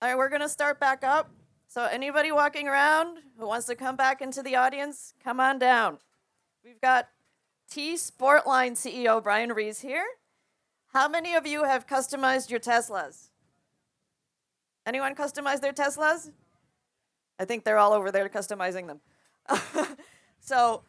All right, we're going to start back up. So anybody walking around who wants to come back into the audience, come on down. We've got T Sportline CEO Brian Reese here. How many of you have customized your Teslas? Anyone customize their Teslas? I think they're all over there customizing them. So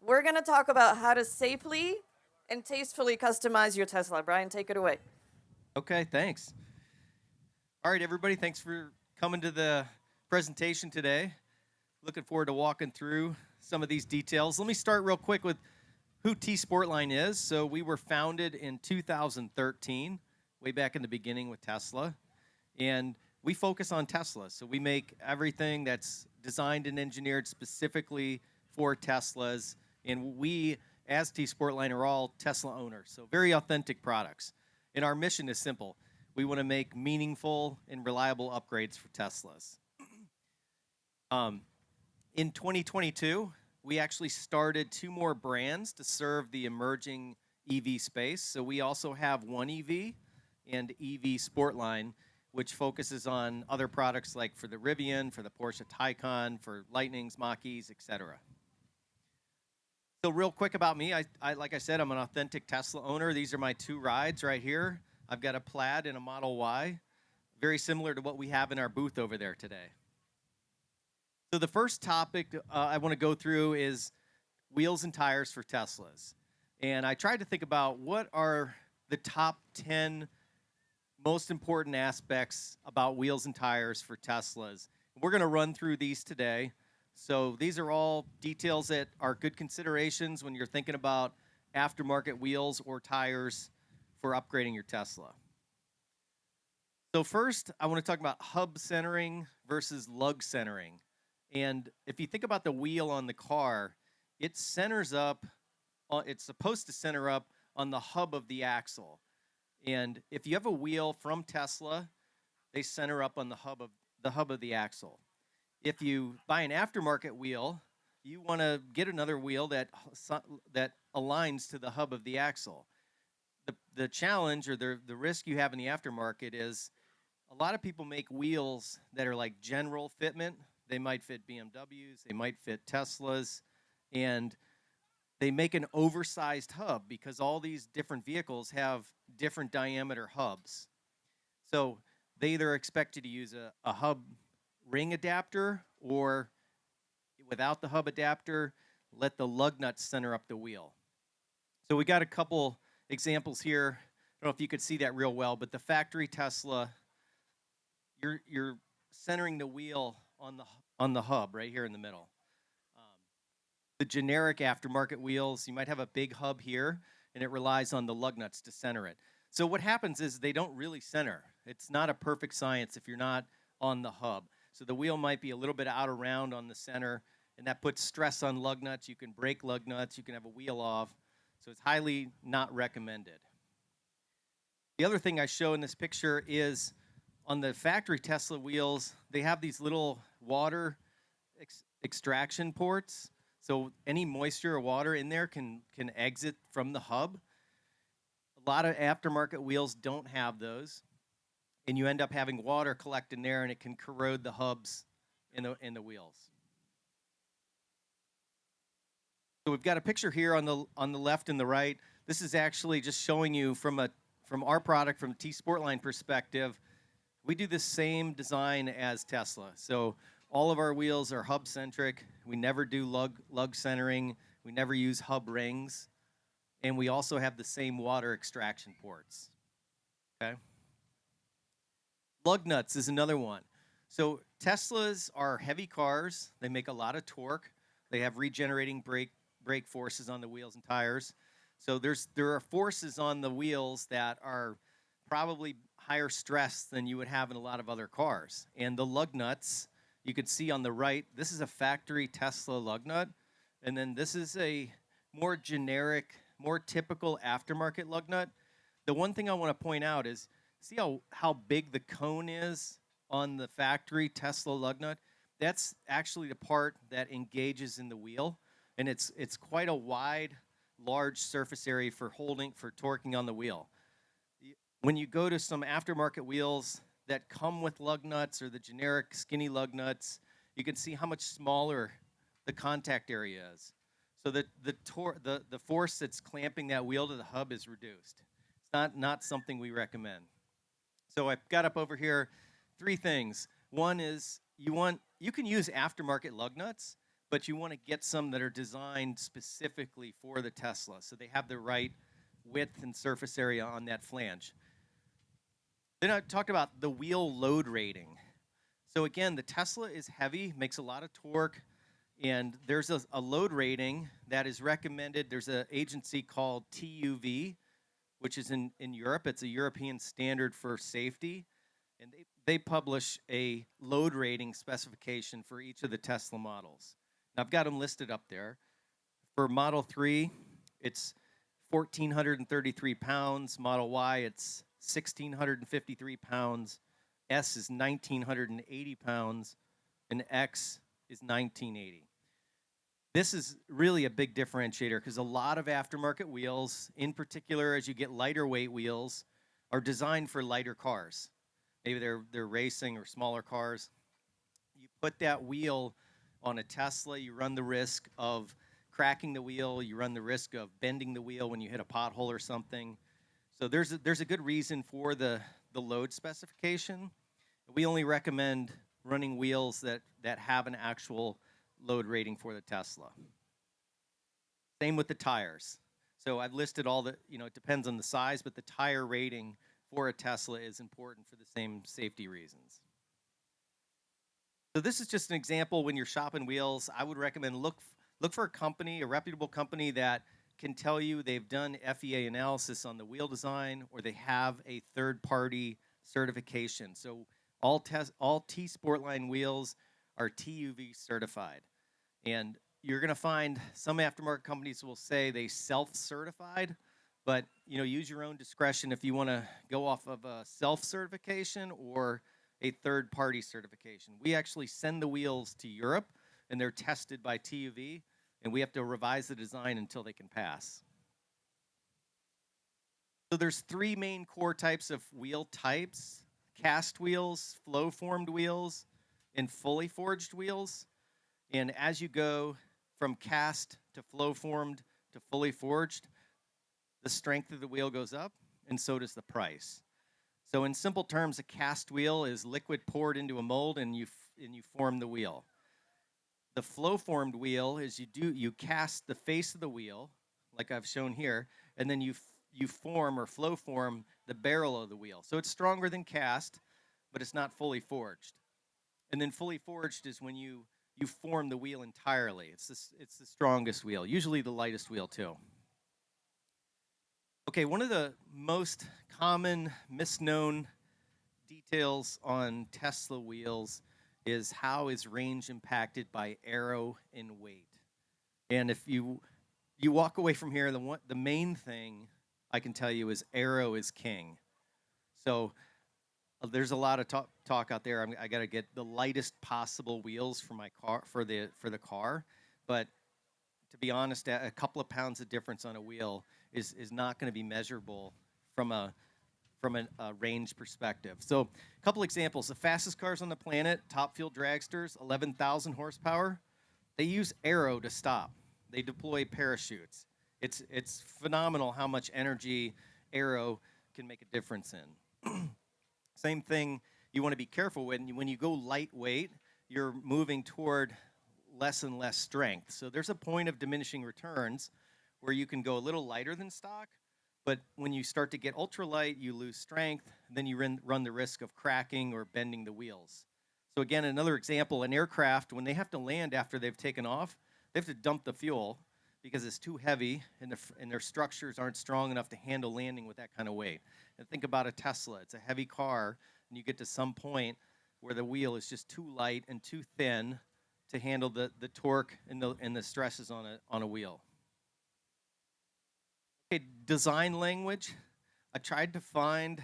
we're going to talk about how to safely and tastefully customize your Tesla. Brian, take it away. Okay, thanks. All right, everybody, thanks for coming to the presentation today. Looking forward to walking through some of these details. Let me start real quick with who T Sportline is. So we were founded in 2013, way back in the beginning with Tesla. And we focus on Tesla. So we make everything that's designed and engineered specifically for Teslas. And we, as T Sportline, are all Tesla owners. So very authentic products. And our mission is simple. We want to make meaningful and reliable upgrades for Teslas. In 2022, we actually started 2 more brands to serve the emerging EV space. So we also have One EV and EV Sportline, which focuses on other products like for the Rivian, for the Porsche Taycan, for Lightnings, Mach-E's, etc. So real quick about me, like I said, I'm an authentic Tesla owner. These are my 2 rides right here. I've got a Plaid and a Model Y, very similar to what we have in our booth over there today. So the first topic I want to go through is wheels and tires for Teslas. And I tried to think about what are the top 10 most important aspects about wheels and tires for Teslas. We're going to run through these today. So these are all details that are good considerations when you're thinking about aftermarket wheels or tires for upgrading your Tesla. So first, I want to talk about hub centering versus lug centering. And if you think about the wheel on the car, it centers up, it's supposed to center up on the hub of the axle. And if you have a wheel from Tesla, they center up on the hub of the axle. If you buy an aftermarket wheel, you want to get another wheel that aligns to the hub of the axle. The challenge or the risk you have in the aftermarket is a lot of people make wheels that are like general fitment. They might fit BMWs, they might fit Teslas, and they make an oversized hub because all these different vehicles have different diameter hubs. So they either expect you to use a hub ring adapter, or without the hub adapter, let the lug nuts center up the wheel. So we got a couple examples here. I don't know if you could see that real well, but the factory Tesla, you're centering the wheel on the hub right here in the middle. The generic aftermarket wheels, you might have a big hub here, and it relies on the lug nuts to center it. So what happens is they don't really center. It's not a perfect science if you're not on the hub. So the wheel might be a little bit out of round on the center, and that puts stress on lug nuts. You can break lug nuts. You can have a wheel off. So it's highly not recommended. The other thing I show in this picture is on the factory Tesla wheels, they have these little water extraction ports. So any moisture or water in there can exit from the hub. A lot of aftermarket wheels don't have those, and you end up having water collect in there, and it can corrode the hubs in the wheels. So we've got a picture here on the left and the right. This is actually just showing you from our product, from T Sportline perspective. We do the same design as Tesla. So all of our wheels are hub centric. We never do lug centering. We never use hub rings, and we also have the same water extraction ports. Okay. Lug nuts is another one. So Teslas are heavy cars. They make a lot of torque. They have regenerating brake forces on the wheels and tires. So there are forces on the wheels that are probably higher stress than you would have in a lot of other cars. And the lug nuts, you can see on the right, this is a factory Tesla lug nut. And then this is a more generic, more typical aftermarket lug nut. The one thing I want to point out is, see how big the cone is on the factory Tesla lug nut? That's actually the part that engages in the wheel. And it's quite a wide, large surface area for torquing on the wheel. When you go to some aftermarket wheels, that come with lug nuts or the generic skinny lug nuts, you can see how much smaller the contact area is. So that the force that's clamping that wheel to the hub is reduced. It's not something we recommend. So I've got up over here 3 things. One is you can use aftermarket lug nuts, but you want to get some that are designed specifically for the Tesla, so they have the right width and surface area on that flange. Then I talked about the wheel load rating. So again, the Tesla is heavy, makes a lot of torque, and there's a load rating that is recommended. There's an agency called TUV, which is in Europe. It's a European standard for safety, and they publish a load rating specification for each of the Tesla models. And I've got them listed up there. For Model 3, it's 1,433 pounds. Model Y, it's 1,653 pounds. S is 1,980 pounds, and X is 1,980. This is really a big differentiator because a lot of aftermarket wheels, in particular as you get lighter weight wheels, are designed for lighter cars. Maybe they're racing or smaller cars. You put that wheel on a Tesla, you run the risk of cracking the wheel, you run the risk of bending the wheel when you hit a pothole or something. So there's a good reason for the load specification. We only recommend running wheels that have an actual load rating for the Tesla. Same with the tires. So I've listed all the, it depends on the size, but the tire rating for a Tesla is important for the same safety reasons. So this is just an example. When you're shopping wheels, I would recommend look for a company, a reputable company that can tell you they've done FEA analysis on the wheel design, or they have a third-party certification. So all T Sportline wheels are TUV certified. And you're going to find some aftermarket companies will say they self-certified, but use your own discretion if you want to go off of a self-certification or a third-party certification. We actually send the wheels to Europe, and they're tested by TUV, and we have to revise the design until they can pass. So there's 3 main core types of wheel types: cast wheels, flow-formed wheels, and fully forged wheels. And as you go from cast to flow-formed to fully forged, the strength of the wheel goes up, and so does the price. So in simple terms, a cast wheel is liquid poured into a mold, and you form the wheel. The flow-formed wheel is you cast the face of the wheel, like I've shown here, and then you form or flow form the barrel of the wheel. So it's stronger than cast, but it's not fully forged. And then fully forged is when you form the wheel entirely. It's the strongest wheel, usually the lightest wheel too. Okay, one of the most common misknown details on Tesla wheels is how is range impacted by aero and weight. And if you walk away from here, the main thing I can tell you is aero is king. So there's a lot of talk out there. I got to get the lightest possible wheels for my car for the car, but to be honest, a couple of pounds of difference on a wheel is not going to be measurable from a range perspective. So a couple examples. The fastest cars on the planet, top fuel dragsters, 11,000 horsepower. They use aero to stop. They deploy parachutes. It's phenomenal how much energy aero can make a difference in. Same thing you want to be careful with. When you go lightweight, you're moving toward less and less strength. So there's a point of diminishing returns where you can go a little lighter than stock, but when you start to get ultralight, you lose strength, then you run the risk of cracking or bending the wheels. So again, another example, an aircraft, when they have to land after they've taken off, they have to dump the fuel because it's too heavy and their structures aren't strong enough to handle landing with that kind of weight. And think about a Tesla. It's a heavy car, and you get to some point where the wheel is just too light and too thin to handle the torque and the stresses on a wheel. Okay, design language. I tried to find,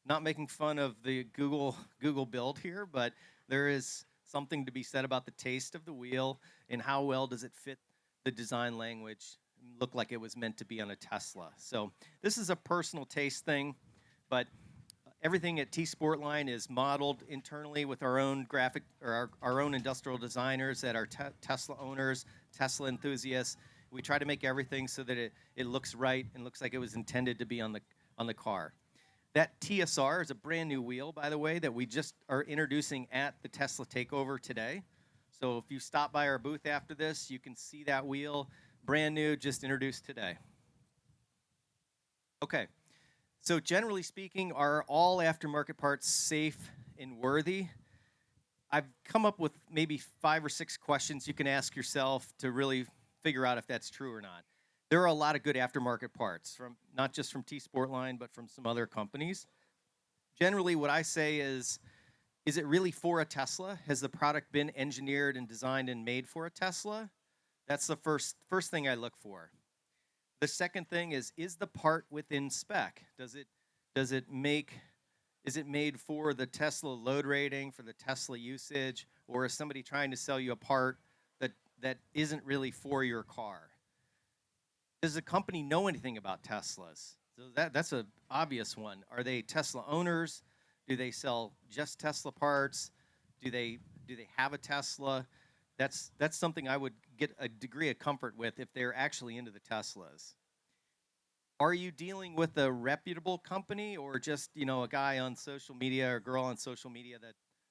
not making fun of the Google build here, but there is something to be said about the taste of the wheel and how well does it fit the design language and look like it was meant to be on a Tesla. So this is a personal taste thing, but everything at T Sportline is modeled internally with our own graphic or our own industrial designers that are Tesla owners, Tesla enthusiasts. We try to make everything so that it looks right and looks like it was intended to be on the car. That TSR is a brand new wheel, by the way, that we just are introducing at the Tesla Takeover today. So if you stop by our booth after this, you can see that wheel, brand new, just introduced today. Okay, so generally speaking, are all aftermarket parts safe and worthy? I've come up with maybe 5 or 6 questions you can ask yourself to really figure out if that's true or not. There are a lot of good aftermarket parts, from not just from T Sportline, but from some other companies. Generally, what I say is it really for a Tesla? Has the product been engineered and designed and made for a Tesla? That's the first thing I look for. The second thing is the part within spec? Is it made for the Tesla load rating, for the Tesla usage, or is somebody trying to sell you a part that isn't really for your car? Does the company know anything about Teslas? So that's an obvious one. Are they Tesla owners? Do they sell just Tesla parts? Do they have a Tesla? That's something I would get a degree of comfort with if they're actually into the Teslas. Are you dealing with a reputable company, or just a guy on social media or girl on social media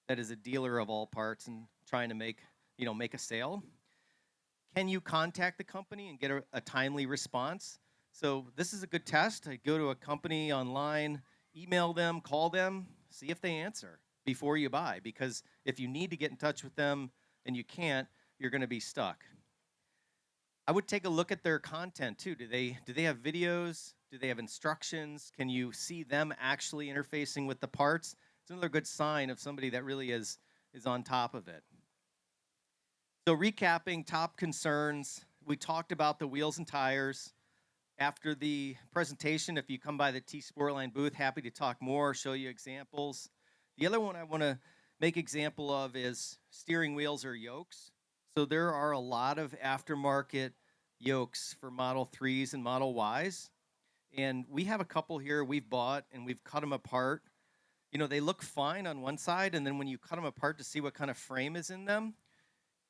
that is a dealer of all parts and trying to make a sale? Can you contact the company and get a timely response? So this is a good test. I go to a company online, email them, call them, see if they answer before you buy. Because if you need to get in touch with them and you can't, you're going to be stuck. I would take a look at their content too. Do they have videos? Do they have instructions? Can you see them actually interfacing with the parts? It's another good sign of somebody that really is on top of it. So recapping top concerns, we talked about the wheels and tires. After the presentation, if you come by the T Sportline booth, happy to talk more, show you examples. The other one I want to make example of is steering wheels or yokes. So there are a lot of aftermarket yokes for Model 3s and Model Ys. And we have a couple here we've bought, and we've cut them apart. They look fine on one side, and then when you cut them apart to see what kind of frame is in them,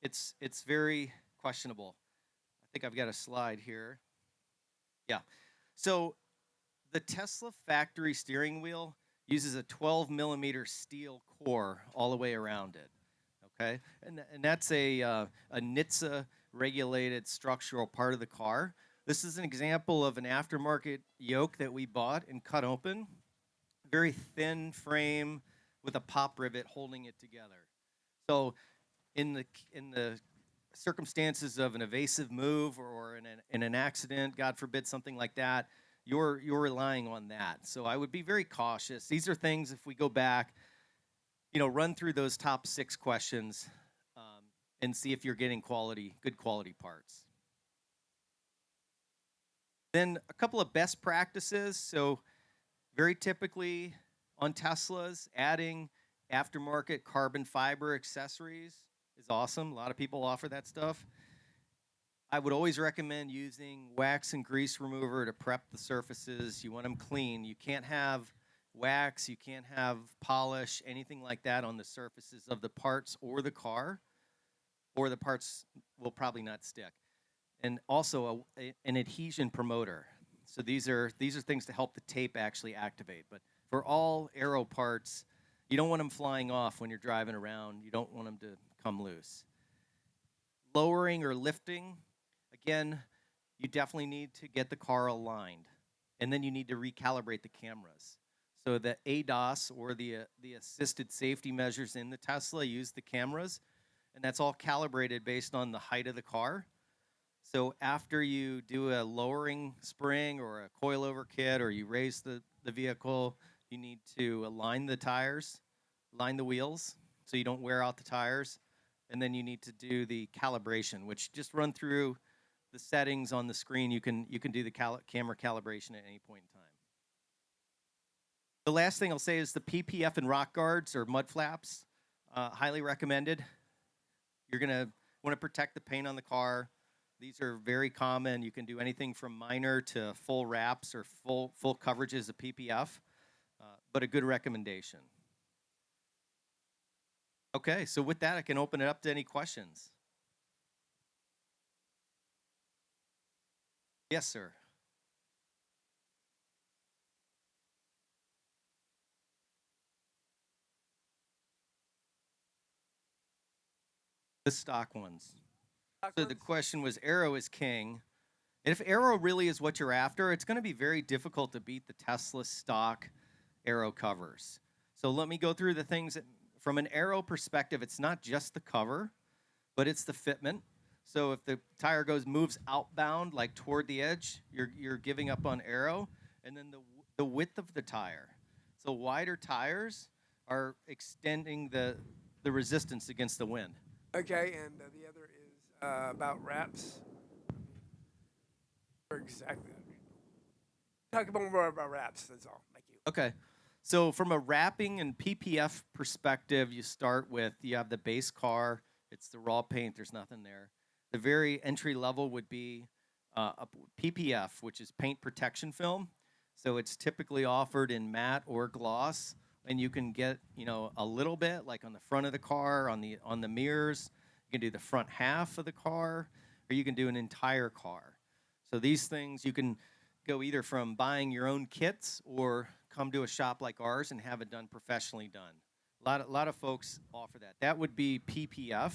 it's very questionable. I think I've got a slide here. Yeah. So the Tesla factory steering wheel uses a 12 millimeter steel core all the way around it. Okay, and that's a NHTSA regulated structural part of the car. This is an example of an aftermarket yoke that we bought and cut open. Very thin frame with a pop rivet holding it together. So in the circumstances of an evasive move or in an accident, God forbid, something like that, you're relying on that. So I would be very cautious. These are things, if we go back, run through those top 6 questions and see if you're getting good quality parts. Then a couple of best practices. So very typically on Teslas, adding aftermarket carbon fiber accessories is awesome. A lot of people offer that stuff. I would always recommend using wax and grease remover to prep the surfaces. You want them clean. You can't have wax, you can't have polish, anything like that on the surfaces of the parts or the car, or the parts will probably not stick. And also an adhesion promoter. So these are things to help the tape actually activate. But for all Aero parts, you don't want them flying off when you're driving around. You don't want them to come loose. Lowering or lifting, again, you definitely need to get the car aligned. And then you need to recalibrate the cameras. So the ADAS, or the assisted safety measures in the Tesla, use the cameras, and that's all calibrated based on the height of the car. So after you do a lowering spring or a coilover kit, or you raise the vehicle, you need to align the tires, line the wheels, so you don't wear out the tires, and then you need to do the calibration, which just run through the settings on the screen. You can do the camera calibration at any point in time. The last thing I'll say is the PPF and rock guards or mud flaps, highly recommended. You're going to want to protect the paint on the car. These are very common. You can do anything from minor to full wraps or full coverages of PPF. but a good recommendation. Okay, so with that, I can open it up to any questions. Yes, sir. The stock ones. So the question was, Aero is king. And if Aero really is what you're after, it's going to be very difficult to beat the Tesla stock Aero Covers. So let me go through the things that, from an Aero perspective, it's not just the cover, but it's the fitment. So if the tire moves outbound, like toward the edge, you're giving up on Aero. And then the width of the tire. So wider tires are extending the resistance against the wind. Okay, and the other is about wraps. Exactly. Talk about more about wraps. That's all. Thank you. Okay. So from a wrapping and PPF perspective, you have the base car. It's the raw paint. There's nothing there. The very entry level would be a PPF, which is paint protection film. So it's typically offered in matte or gloss, and you can get a little bit, like on the front of the car, on the mirrors. You can do the front half of the car, or you can do an entire car. So these things you can go either from buying your own kits or come to a shop like ours and have it done professionally done. A lot of folks offer that. That would be PPF,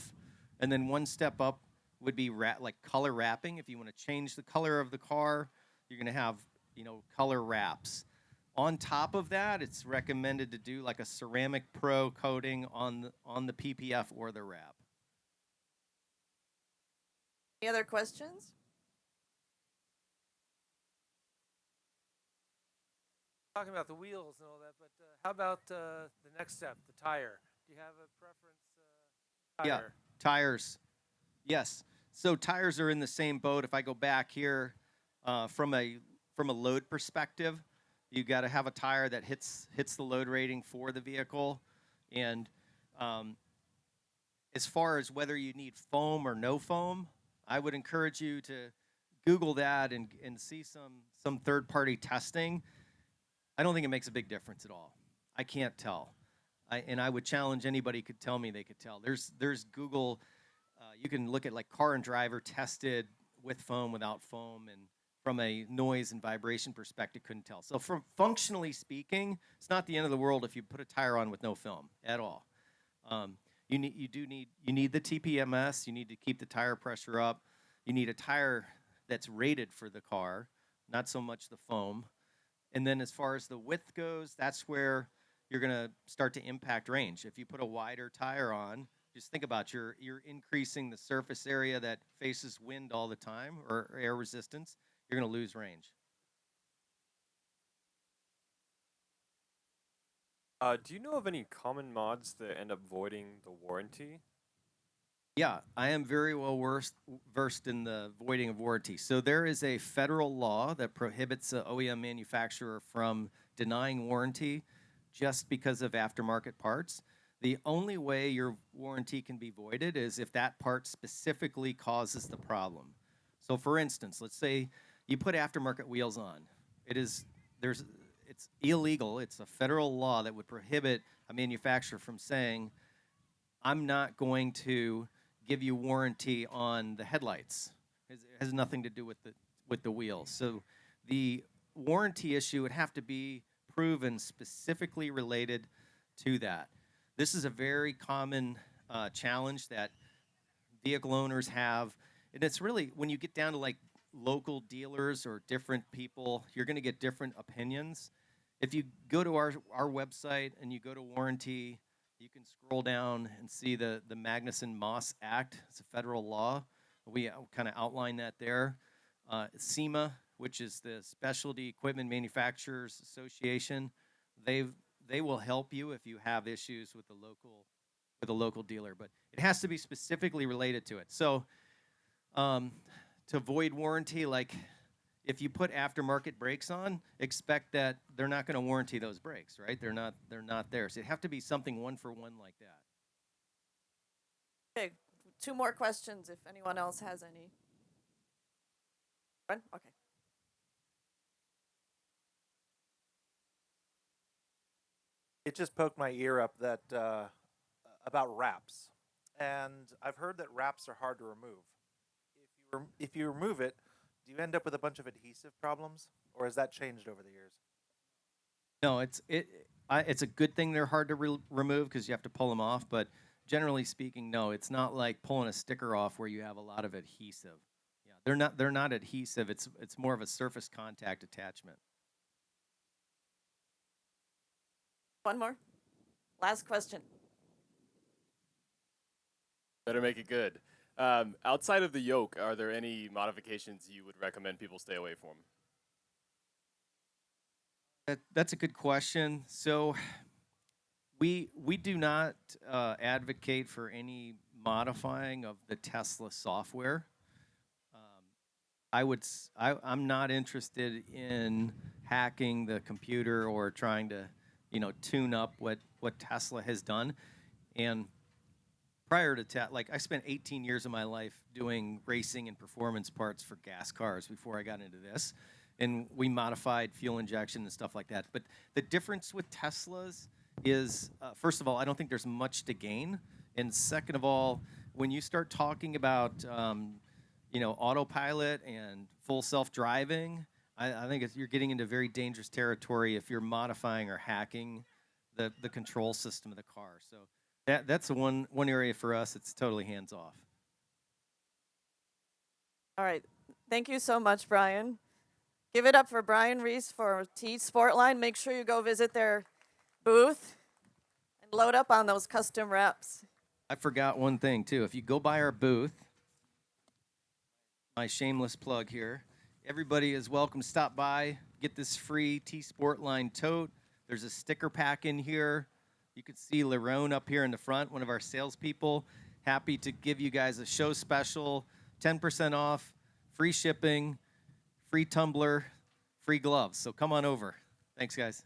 and then one step up would be like color wrapping. If you want to change the color of the car, you're going to have color wraps. On top of that, it's recommended to do like a ceramic pro coating on the PPF or the wrap. Any other questions? Talking about the wheels and all that, but how about the next step, the tire? Do you have a preference? Tire? Yeah, tires. Yes. So tires are in the same boat. If I go back here, from a load perspective, you got to have a tire that hits the load rating for the vehicle. And as far as whether you need foam or no foam, I would encourage you to Google that and see some third-party testing. I don't think it makes a big difference at all. I can't tell. And I would challenge anybody who could tell me they could tell. There's Google. You can look at like Car and Driver tested with foam, without foam, and from a noise and vibration perspective, couldn't tell. So from functionally speaking, it's not the end of the world if you put a tire on with no film at all. You need the TPMS. You need to keep the tire pressure up. You need a tire that's rated for the car, not so much the foam. And then as far as the width goes, that's where you're going to start to impact range. If you put a wider tire on, just think about you're increasing the surface area that faces wind all the time, or air resistance. You're going to lose range. Do you know of any common mods that end up voiding the warranty? Yeah, I am very well versed in the voiding of warranty. So there is a federal law that prohibits an OEM manufacturer from denying warranty just because of aftermarket parts. The only way your warranty can be voided is if that part specifically causes the problem. So for instance, let's say you put aftermarket wheels on. It's illegal. It's a federal law that would prohibit a manufacturer from saying, I'm not going to give you warranty on the headlights. It has nothing to do with the wheels. So the warranty issue would have to be proven specifically related to that. This is a very common challenge that vehicle owners have. And it's really, when you get down to like local dealers or different people, you're going to get different opinions. If you go to our website and you go to warranty, you can scroll down and see the Magnuson-Moss Act. It's a federal law. We kind of outline that there. SEMA, which is the Specialty Equipment Manufacturers Association, they will help you if you have issues with a local dealer, but it has to be specifically related to it. So to void warranty, like if you put aftermarket brakes on, expect that they're not going to warranty those brakes, right? They're not there. So it'd have to be something one for one like that. Okay, 2 more questions if anyone else has any. Okay. it just poked my ear up that about wraps, and I've heard that wraps are hard to remove. If you remove it, do you end up with a bunch of adhesive problems, or has that changed over the years? No, it's a good thing they're hard to remove because you have to pull them off. But generally speaking, no, it's not like pulling a sticker off where you have a lot of adhesive. Yeah, they're not adhesive. It's more of a surface contact attachment. One more. Last question. Better make it good. Outside of the yoke, are there any modifications you would recommend people stay away from? That's a good question. So we do not advocate for any modifying of the Tesla software. I'm not interested in hacking the computer or trying to, tune up what Tesla has done. And prior to I spent 18 years of my life doing racing and performance parts for gas cars before I got into this. And we modified fuel injection and stuff like that. But the difference with Teslas is, first of all, I don't think there's much to gain. And second of all, when you start talking about, autopilot and full self-driving, I think you're getting into very dangerous territory if you're modifying or hacking the control system of the car. So that's the one area for us. It's totally hands off. All right. Thank you so much, Brian. Give it up for Brian Reese for T Sportline. Make sure you go visit their booth and load up on those custom wraps. I forgot one thing, too. If you go by our booth, my shameless plug here, everybody is welcome to stop by, get this free T Sportline tote. There's a sticker pack in here. You can see Lerone up here in the front, one of our salespeople. Happy to give you guys a show special, 10% off, free shipping, free tumbler, free gloves. So come on over. Thanks, guys.